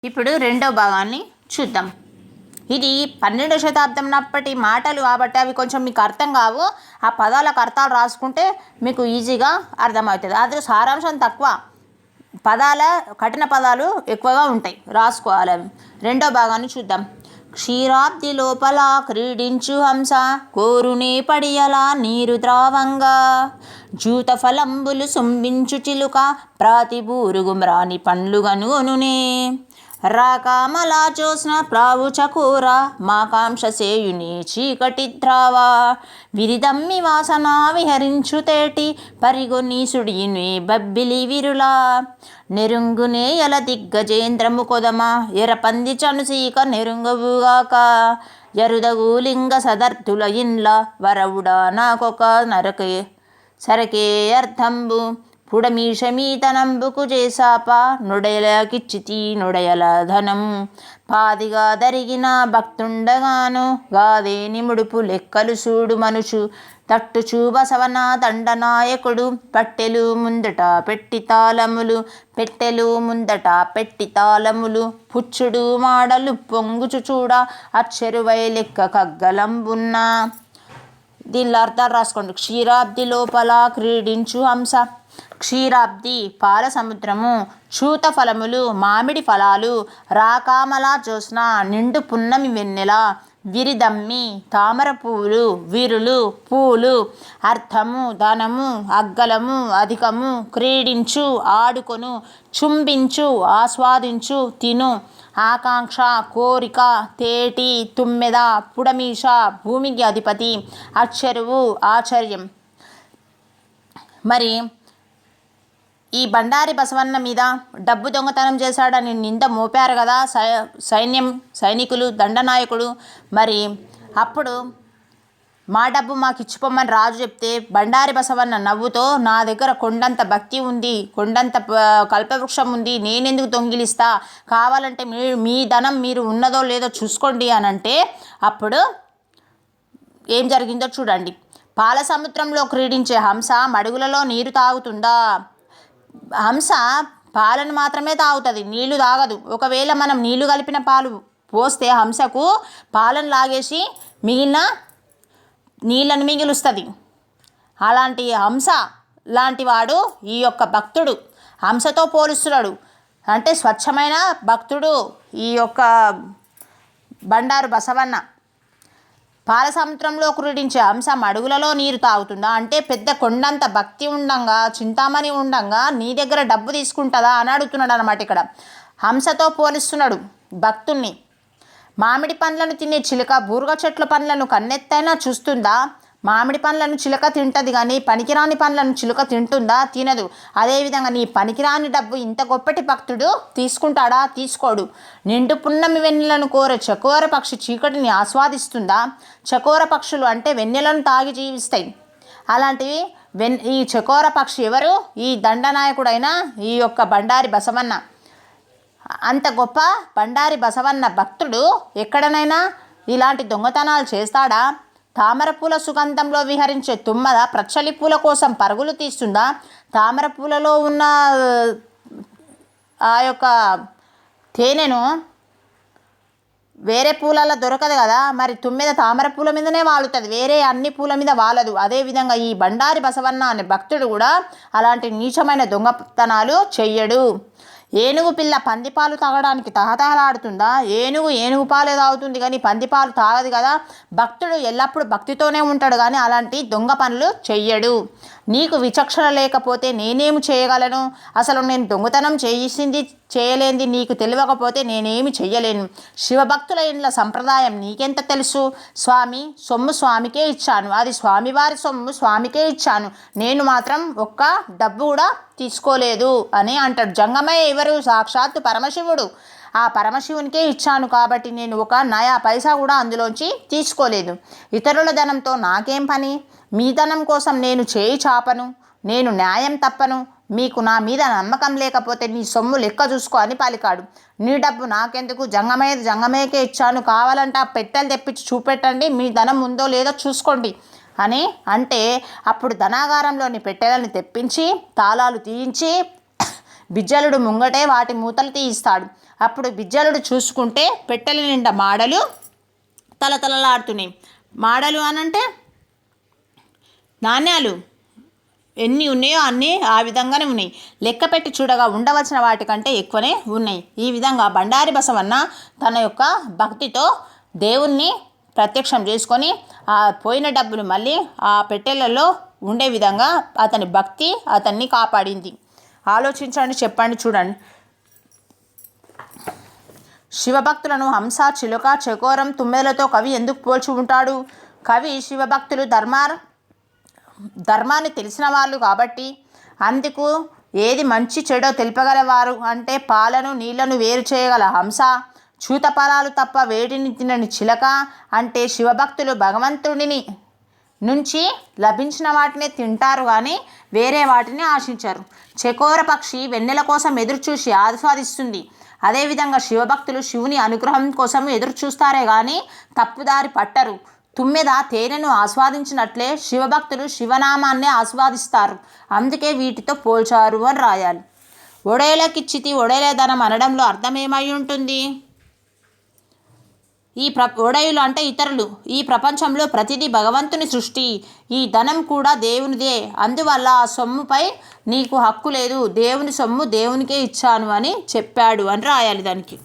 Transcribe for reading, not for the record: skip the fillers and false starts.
ఇప్పుడు రెండో భాగాన్ని చూద్దాం. ఇది 12వ శతాబ్దం నాటి మాటలు కాబట్టి అవి కొంచెం మీకు అర్థం కావు. ఆ పదాలకు అర్థాలు రాసుకుంటే మీకు ఈజీగా అర్థమవుతుంది. అది సారాంశం తక్కువ, పదాల కఠిన పదాలు ఎక్కువగా ఉంటాయి, రాసుకోవాలి అవి. రెండో భాగాన్ని చూద్దాం. క్షీరాబ్ది లోపల క్రీడించు హంస కోరునే పడియల నీరు ద్రావంగా జూత ఫలంబులు సుంబించు చిలుక ప్రాతిబూరుగు మ్రాని పండ్లు గనుగొనునే రాకామలా చూసిన ప్రావు చకూర మాకాంక్ష సేయుని చీకటి ద్రావా విరిదమ్మి వాసన విహరించు తేటి పరిగొని సుడియుని బబ్బిలి విరులా నెరుంగునే ఎల దిగ్గజేంద్రము కొదమ ఎరపంది చనుసీక నెరుంగవుగాక ఎరుదగు లింగ సదర్థుల ఇండ్ల వరవుడా నాకొక నరకే సరకే అర్థంబు పుడమీషమీతనంబుకు చేసాప నొడయల కిచ్చితి నొడయల ధనం పాదిగా దరిగిన భక్తుండగాను గాదేని ముడుపు లెక్కలు చూడు మనుషు తట్టుచూ బసవన దండనాయకుడు పెట్టెలు ముందట పెట్టి తాళములు పుచ్చుడు మాడలు పొంగుచు చూడ అచ్చెరువై లెక్క కగ్గలంబున్నా. దీనిలో అర్థాలు రాసుకోండి. క్షీరాబ్ది లోపల క్రీడించు హంస. క్షీరాబ్ది పాల సముద్రము, చూత ఫలములు మామిడి ఫలాలు, రాకామల జ్యోత్స్న నిండు పున్నమి వెన్నెల, విరిదమ్మి తామర పువ్వులు, విరులు పూలు, అర్థము ధనము, అగ్గలము అధికము, క్రీడించు ఆడుకొను, చుంబించు ఆస్వాదించు, తిను ఆకాంక్ష కోరిక, తేటి తుమ్మెద, పుడమీష భూమికి అధిపతి, అచ్చెరువు ఆశ్చర్యం. మరి ఈ బండారి బసవన్న మీద డబ్బు దొంగతనం చేశాడని నింద మోపారు కదా సైనికులు, దండనాయకుడు. మరి అప్పుడు మా డబ్బు మాకు ఇచ్చిపోమని రాజు చెప్తే బండారి బసవన్న నవ్వుతో, నా దగ్గర కొండంత భక్తి ఉంది, కొండంత కల్పవృక్షం ఉంది, నేనెందుకు దొంగిలిస్తా, కావాలంటే మీ ధనం మీరు ఉన్నదో లేదో చూసుకోండి అని అంటే, అప్పుడు ఏం జరిగిందో చూడండి. పాల సముద్రంలో క్రీడించే హంస మడుగులలో నీరు తాగుతుందా? హంస పాలను మాత్రమే తాగుతుంది, నీళ్లు తాగదు. ఒకవేళ మనం నీళ్లు కలిపిన పాలు పోస్తే హంసకు పాలను లాగేసి మిగిలిన నీళ్ళను మిగిలుస్తుంది. అలాంటి హంస లాంటి వాడు ఈ యొక్క భక్తుడు. హంసతో పోలుస్తున్నాడు అంటే స్వచ్ఛమైన భక్తుడు ఈ యొక్క బండారు బసవన్న. పాల సముద్రంలో క్రీడించే హంస మడుగులలో నీరు తాగుతుందా అంటే పెద్ద కొండంత భక్తి ఉండంగా, చింతామణి ఉండంగా నీ దగ్గర డబ్బు తీసుకుంటుందా అని అడుగుతున్నాడు అన్నమాట. ఇక్కడ హంసతో పోలిస్తున్నాడు భక్తుణ్ణి. మామిడి పండ్లను తినే చిలుక బూరుగ చెట్ల పండ్లను కన్నెత్తైనా చూస్తుందా? మామిడి పండ్లను చిలుక తింటుంది కానీ పనికిరాని పండ్లను చిలుక తింటుందా? తినదు. అదేవిధంగా నీ పనికిరాని డబ్బు ఇంత గొప్పటి భక్తుడు తీసుకుంటాడా? తీసుకోడు. నిండు పున్నమి వెన్నెలను కోరే చకోర పక్షి చీకటిని ఆస్వాదిస్తుందా? చకోర పక్షులు అంటే వెన్నెలను తాగి జీవిస్తాయి. అలాంటివి ఈ చకోర పక్షి ఎవరు? ఈ దండనాయకుడైన ఈ యొక్క బండారి బసవన్న. అంత గొప్ప బండారి బసవన్న భక్తుడు ఎక్కడనైనా ఇలాంటి దొంగతనాలు చేస్తాడా? తామర పూల సుగంధంలో విహరించే తుమ్మద ప్రచ్చలి పూల కోసం పరుగులు తీస్తుందా? తామర పూలలో ఉన్న ఆ యొక్క తేనెను వేరే పూలలో దొరకదు కదా, మరి తుమ్మెద తామర పూల మీదనే వాలుతుంది, వేరే అన్ని పూల మీద వాలదు. అదేవిధంగా ఈ బండారి బసవన్న అనే భక్తుడు కూడా అలాంటి నీచమైన దొంగతనాలు చెయ్యడు. ఏనుగు పిల్ల పందిపాలు తాగడానికి తహతహలాడుతుందా? ఏనుగు పాలే తాగుతుంది కానీ పందిపాలు తాగదు కదా. భక్తుడు ఎల్లప్పుడూ భక్తితోనే ఉంటాడు కానీ అలాంటి దొంగ పనులు చెయ్యడు. నీకు విచక్షణ లేకపోతే నేనేమి చేయగలను? అసలు నేను దొంగతనం చేయలేంది నీకు తెలియకపోతే నేనేమి చెయ్యలేను. శివభక్తుల ఇండ్ల సంప్రదాయం నీకెంత తెలుసు? స్వామి సొమ్ము స్వామికే ఇచ్చాను, అది స్వామివారి సొమ్ము స్వామికే ఇచ్చాను, నేను మాత్రం ఒక్క డబ్బు కూడా తీసుకోలేదు అని అంటాడు. జంగమయ్య ఎవరు? సాక్షాత్తు పరమశివుడు. ఆ పరమశివునికే ఇచ్చాను కాబట్టి నేను ఒక నయా పైసా కూడా అందులోంచి తీసుకోలేదు. ఇతరుల ధనంతో నాకేం పని? మీ ధనం కోసం నేను చేయి చాపను, నేను న్యాయం తప్పను. మీకు నా మీద నమ్మకం లేకపోతే నీ సొమ్ము లెక్క చూసుకో అని పలికాడు. నీ డబ్బు నాకెందుకు? జంగమయ్యకే ఇచ్చాను, కావాలంటే ఆ పెట్టెలు తెప్పించి చూపెట్టండి, మీ ధనం ఉందో లేదో చూసుకోండి అని అంటే అప్పుడు ధనాగారంలోని పెట్టెలను తెప్పించి తాళాలు తీయించి బిజ్జలుడు ముంగటే వాటి మూతలు తీయిస్తాడు. అప్పుడు బిజ్జలుడు చూసుకుంటే పెట్టెల నిండా మాడలు తలతలలాడుతున్నాయి. మాడలు అనంటే నాణ్యాలు ఎన్ని ఉన్నాయో అన్నీ ఆ విధంగానే ఉన్నాయి. లెక్క పెట్టి చూడగా ఉండవలసిన వాటికంటే ఎక్కువనే ఉన్నాయి. ఈ విధంగా బండారి బసవన్న తన యొక్క భక్తితో దేవుణ్ణి ప్రత్యక్షం చేసుకొని ఆ పోయిన డబ్బులు మళ్ళీ ఆ పెట్టెలలో ఉండే విధంగా అతని భక్తి అతన్ని కాపాడింది. ఆలోచించండి, చెప్పండి, చూడండి. శివభక్తులను హంస, చిలుక, చకోరం, తుమ్మెదలతో కవి ఎందుకు పోల్చి ఉంటాడు? కవి శివభక్తులు ధర్మాన్ని తెలిసిన వాళ్ళు కాబట్టి, అందుకు ఏది మంచి చెడో తెలుపగలవారు. అంటే పాలను నీళ్లను వేరు చేయగల హంస, చూతఫలాలు తప్ప వేటిని తినని చిలక. అంటే శివభక్తులు భగవంతుడిని నుంచి లభించిన వాటినే తింటారు కానీ వేరే వాటిని ఆశించరు. చకోర పక్షి వెన్నెల కోసం ఎదురుచూసి ఆస్వాదిస్తుంది. అదేవిధంగా శివభక్తులు శివుని అనుగ్రహం కోసం ఎదురు చూస్తారే కానీ తప్పుదారి పట్టరు. తుమ్మెద తేనెను ఆస్వాదించినట్లే శివభక్తులు శివనామాన్ని ఆస్వాదిస్తారు. అందుకే వీటితో పోల్చారు అని రాయాలి. ఒడేలకిచ్చితి ఒడేలేదనం అనడంలో అర్థం ఏమై ఉంటుంది? ఒడయులు అంటే ఇతరులు. ఈ ప్రపంచంలో ప్రతిదీ భగవంతుని సృష్టి. ఈ ధనం కూడా దేవునిదే. అందువల్ల ఆ సొమ్ముపై నీకు హక్కు లేదు. దేవుని సొమ్ము దేవునికే ఇచ్చాను అని చెప్పాడు అని రాయాలి దానికి.